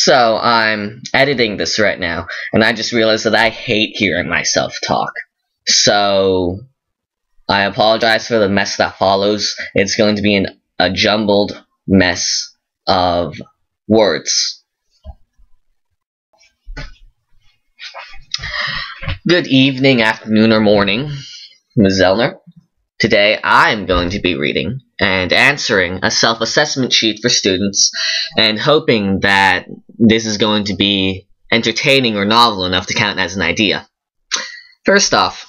So I'm editing this right now, and I just realized that I hate hearing myself talk. So I apologize for the mess that follows. It's going to be a jumbled mess of words. Good evening, afternoon, or morning, Ms. Zellner. Today I'm going to be reading and answering a self-assessment sheet for students and hoping that this is going to be entertaining or novel enough to count as an idea. First off,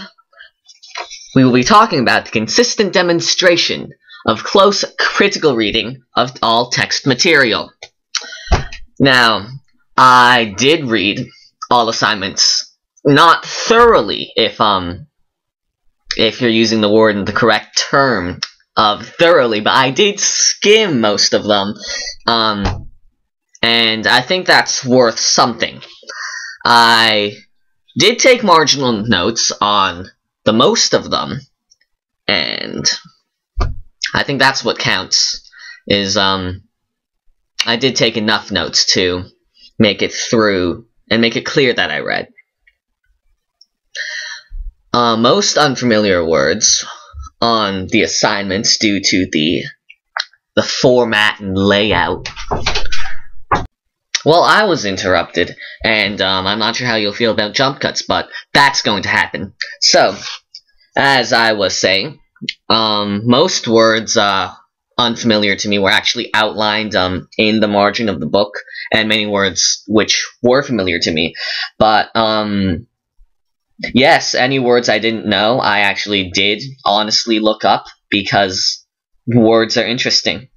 we will be talking about the consistent demonstration of close critical reading of all text material. Now, I did read all assignments, not thoroughly if you're using the word in the correct term of thoroughly, but I did skim most of them, and I think that's worth something. I did take marginal notes on the most of them, and I think that's what counts, is, I did take enough notes to make it through and make it clear that I read. Most unfamiliar words on the assignments due to the format and layout. Well, I was interrupted, and I'm not sure how you'll feel about jump cuts, but that's going to happen. So, as I was saying, most words unfamiliar to me were actually outlined in the margin of the book, and many words which were familiar to me. But yes, any words I didn't know, I actually did honestly look up because words are interesting.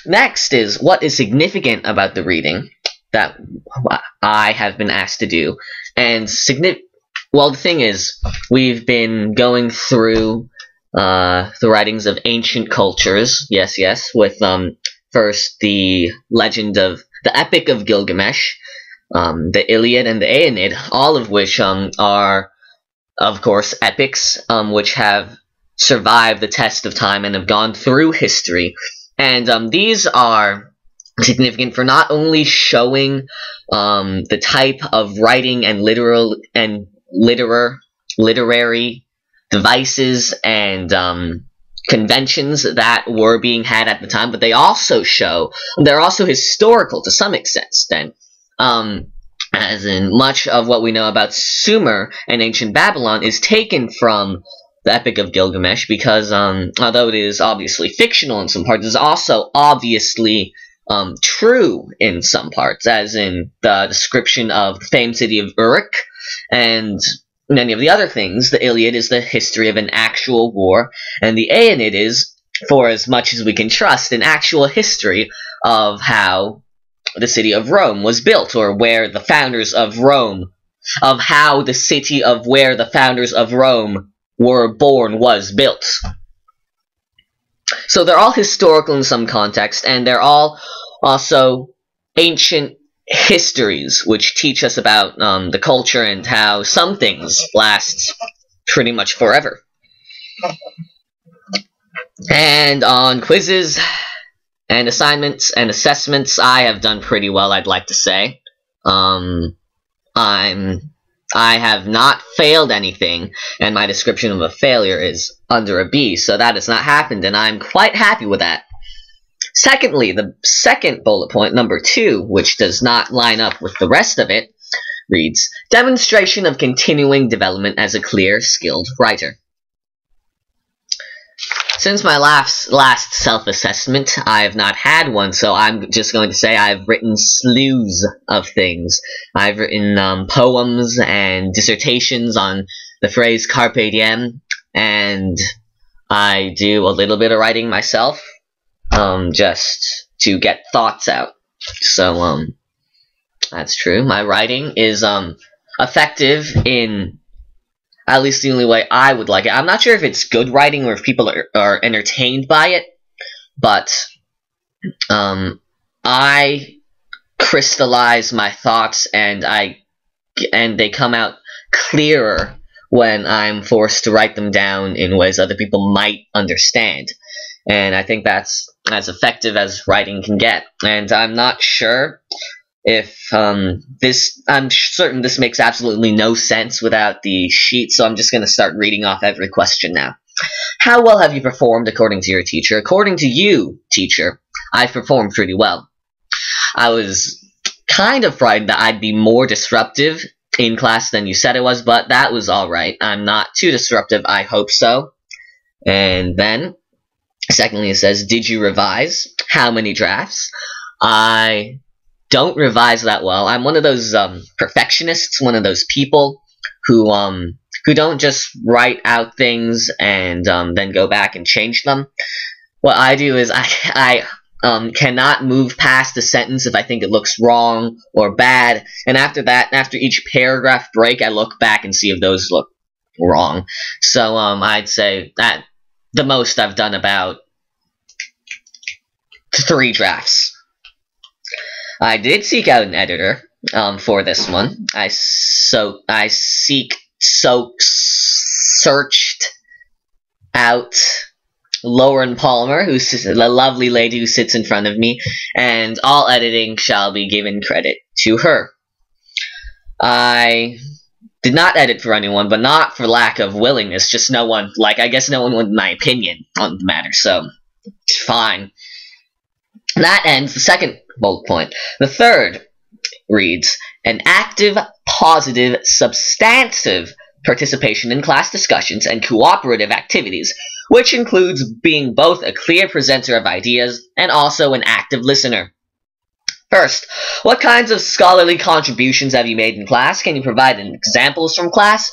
Next is what is significant about the reading that I have been asked to do. And well, the thing is, we've been going through the writings of ancient cultures, yes, with first the legend of the Epic of Gilgamesh, the Iliad and the Aeneid, all of which are, of course, epics which have survived the test of time and have gone through history. And these are significant for not only showing the type of writing and literary devices and conventions that were being had at the time, but they're also historical to some extent. As in, much of what we know about Sumer and ancient Babylon is taken from the Epic of Gilgamesh, because although it is obviously fictional in some parts, it is also obviously true in some parts, as in the description of the famed city of Uruk and many of the other things. The Iliad is the history of an actual war, and the Aeneid is, for as much as we can trust, an actual history of how the city of Rome was built, or where the founders of Rome, of how the city of where the founders of Rome were born was built. So they're all historical in some context, and they're all also ancient histories which teach us about the culture and how some things last pretty much forever. And on quizzes and assignments and assessments, I have done pretty well, I'd like to say. I have not failed anything, and my description of a failure is under a B, so that has not happened, and I'm quite happy with that. Secondly, the second bullet point, number 2, which does not line up with the rest of it, reads, demonstration of continuing development as a clear, skilled writer. Since my last self-assessment, I have not had one, so I'm just going to say I've written slews of things. I've written poems and dissertations on the phrase carpe diem, and I do a little bit of writing myself, just to get thoughts out. So, that's true. My writing is effective in at least the only way I would like it. I'm not sure if it's good writing or if people are entertained by it, but I crystallize my thoughts, and they come out clearer when I'm forced to write them down in ways other people might understand. And I think that's as effective as writing can get. And I'm not sure if I'm certain this makes absolutely no sense without the sheet, so I'm just going to start reading off every question now. How well have you performed according to your teacher? According to you, teacher, I've performed pretty well. I was kind of frightened that I'd be more disruptive in class than you said it was, but that was alright. I'm not too disruptive, I hope so. And then, secondly, it says, did you revise? How many drafts? I don't revise that well. I'm one of those perfectionists, one of those people who don't just write out things and then go back and change them. What I do is I cannot move past a sentence if I think it looks wrong or bad, and after that, after each paragraph break, I look back and see if those look wrong. So I'd say that the most I've done about 3 drafts. I did seek out an editor for this one. I searched out Lauren Palmer, who's the lovely lady who sits in front of me, and all editing shall be given credit to her. I did not edit for anyone, but not for lack of willingness, just no one, I guess no one wanted my opinion on the matter, so it's fine. That ends the second bullet point. The third reads, an active, positive, substantive participation in class discussions and cooperative activities, which includes being both a clear presenter of ideas and also an active listener. First, what kinds of scholarly contributions have you made in class? Can you provide examples from class?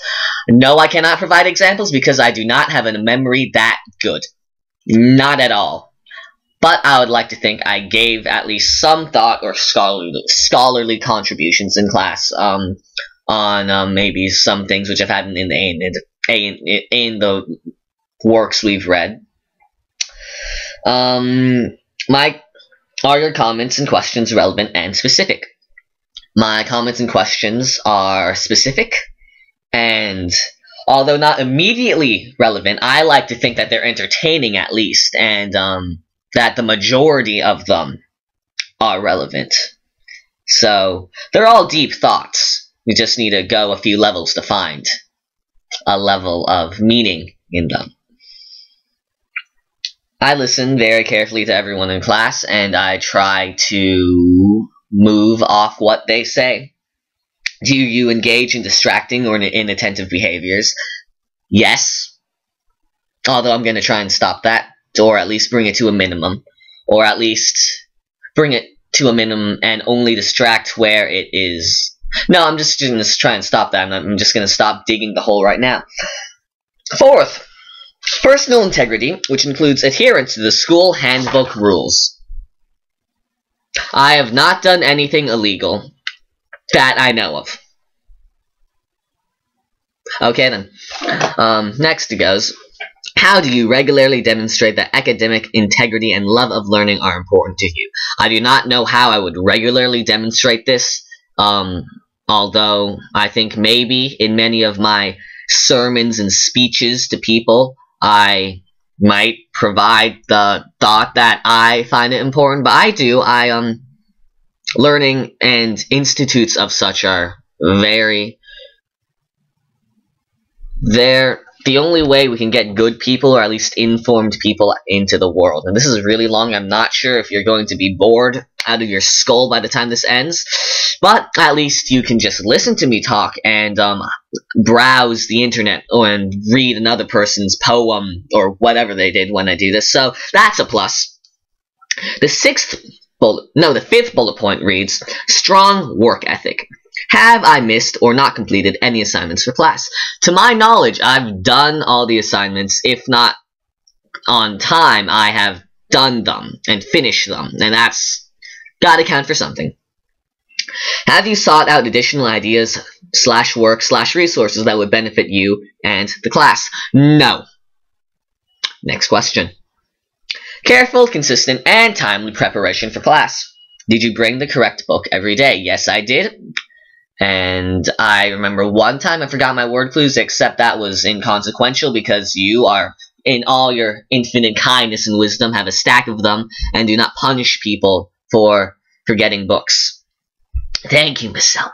No, I cannot provide examples because I do not have a memory that good. Not at all. But I would like to think I gave at least some thought or scholarly contributions in class on maybe some things which have happened in the works we've read. Are your comments and questions relevant and specific? My comments and questions are specific, and although not immediately relevant, I like to think that they're entertaining at least, and that the majority of them are relevant. So, they're all deep thoughts. You just need to go a few levels to find a level of meaning in them. I listen very carefully to everyone in class, and I try to move off what they say. Do you engage in distracting or inattentive behaviors? Yes. Although I'm going to try and stop that, or at least bring it to a minimum. Or at least bring it to a minimum and only distract where it is. No, I'm just going to try and stop that. I'm just going to stop digging the hole right now. Fourth, personal integrity, which includes adherence to the school handbook rules. I have not done anything illegal that I know of. Okay then. Next it goes. How do you regularly demonstrate that academic integrity and love of learning are important to you? I do not know how I would regularly demonstrate this, although I think maybe in many of my sermons and speeches to people, I might provide the thought that I find it important, but learning and institutes of such are they're the only way we can get good people, or at least informed people, into the world. And this is really long. I'm not sure if you're going to be bored out of your skull by the time this ends, but at least you can just listen to me talk and browse the internet and read another person's poem or whatever they did when I do this. So that's a plus. The fifth bullet point reads, strong work ethic. Have I missed or not completed any assignments for class? To my knowledge, I've done all the assignments. If not on time, I have done them and finished them, and that's gotta count for something. Have you sought out additional ideas / work / resources that would benefit you and the class? No. Next question. Careful, consistent, and timely preparation for class. Did you bring the correct book every day? Yes, I did. And I remember one time I forgot my word clues, except that was inconsequential because you are in all your infinite kindness and wisdom, have a stack of them, and do not punish people for forgetting books. Thank you, Miss Selner.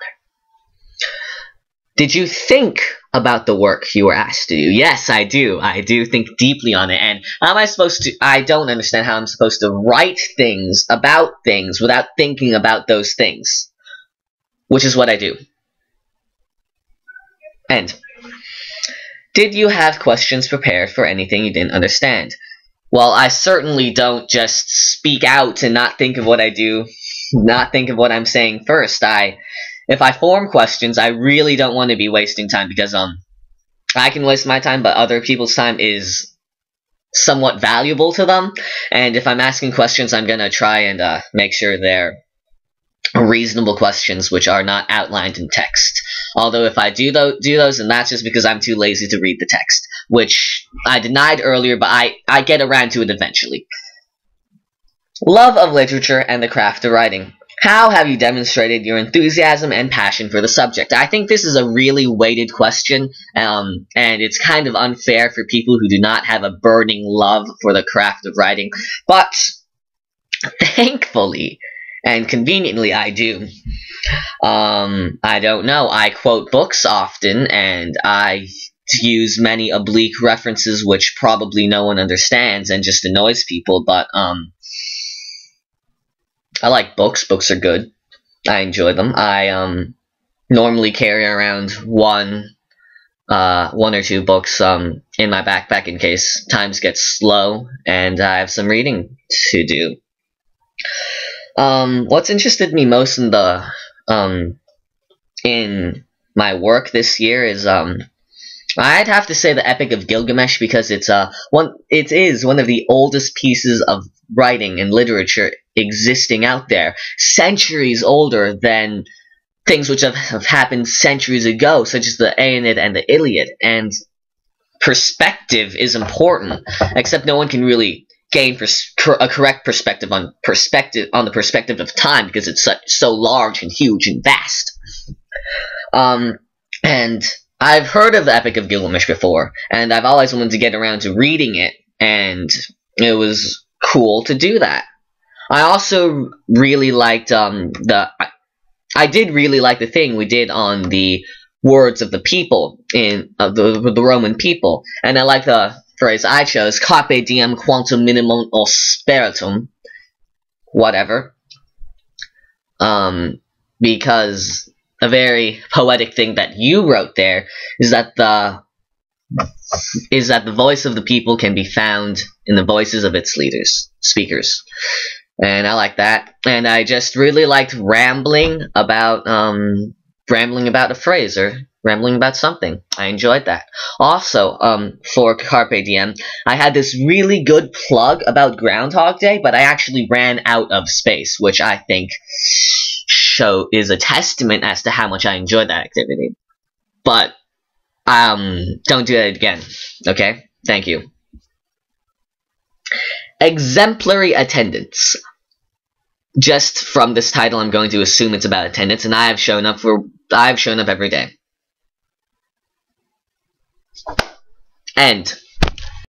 Did you think about the work you were asked to do? Yes, I do. I do think deeply on it. And how am I supposed to... I don't understand how I'm supposed to write things about things without thinking about those things. Which is what I do. And did you have questions prepared for anything you didn't understand? Well, I certainly don't just speak out and not think of what I do, not think of what I'm saying first. If I form questions, I really don't want to be wasting time because I can waste my time, but other people's time is somewhat valuable to them. And if I'm asking questions, I'm gonna try and make sure they're reasonable questions which are not outlined in text. Although if I do those, and that's just because I'm too lazy to read the text, which I denied earlier, but I get around to it eventually. Love of literature and the craft of writing. How have you demonstrated your enthusiasm and passion for the subject? I think this is a really weighted question, and it's kind of unfair for people who do not have a burning love for the craft of writing, but thankfully and conveniently I do. I don't know, I quote books often, and I use many oblique references which probably no one understands and just annoys people, but I like books. Books are good. I enjoy them. I normally carry around one or two books in my backpack in case times get slow and I have some reading to do. What's interested me most in the in my work this year is I'd have to say the Epic of Gilgamesh, because it is one of the oldest pieces of writing and literature existing out there, centuries older than things which have happened centuries ago, such as the Aeneid and the Iliad. And perspective is important, except no one can really gain a correct perspective on the perspective of time, because it's so large and huge and vast. And I've heard of the Epic of Gilgamesh before, and I've always wanted to get around to reading it, and it was cool to do that. I also really liked I did really like the thing we did on the words of the people the Roman people, and I like the phrase I chose: "Carpe diem quantum minimum spiritum," whatever. Because a very poetic thing that you wrote there is that the voice of the people can be found in the voices of its speakers. And I like that. And I just really liked rambling about a phrase, or rambling about something. I enjoyed that. Also, for Carpe Diem, I had this really good plug about Groundhog Day, but I actually ran out of space, which I think is a testament as to how much I enjoyed that activity. But don't do that again, okay? Thank you. Exemplary attendance. Just from this title, I'm going to assume it's about attendance, and I've shown up every day. End.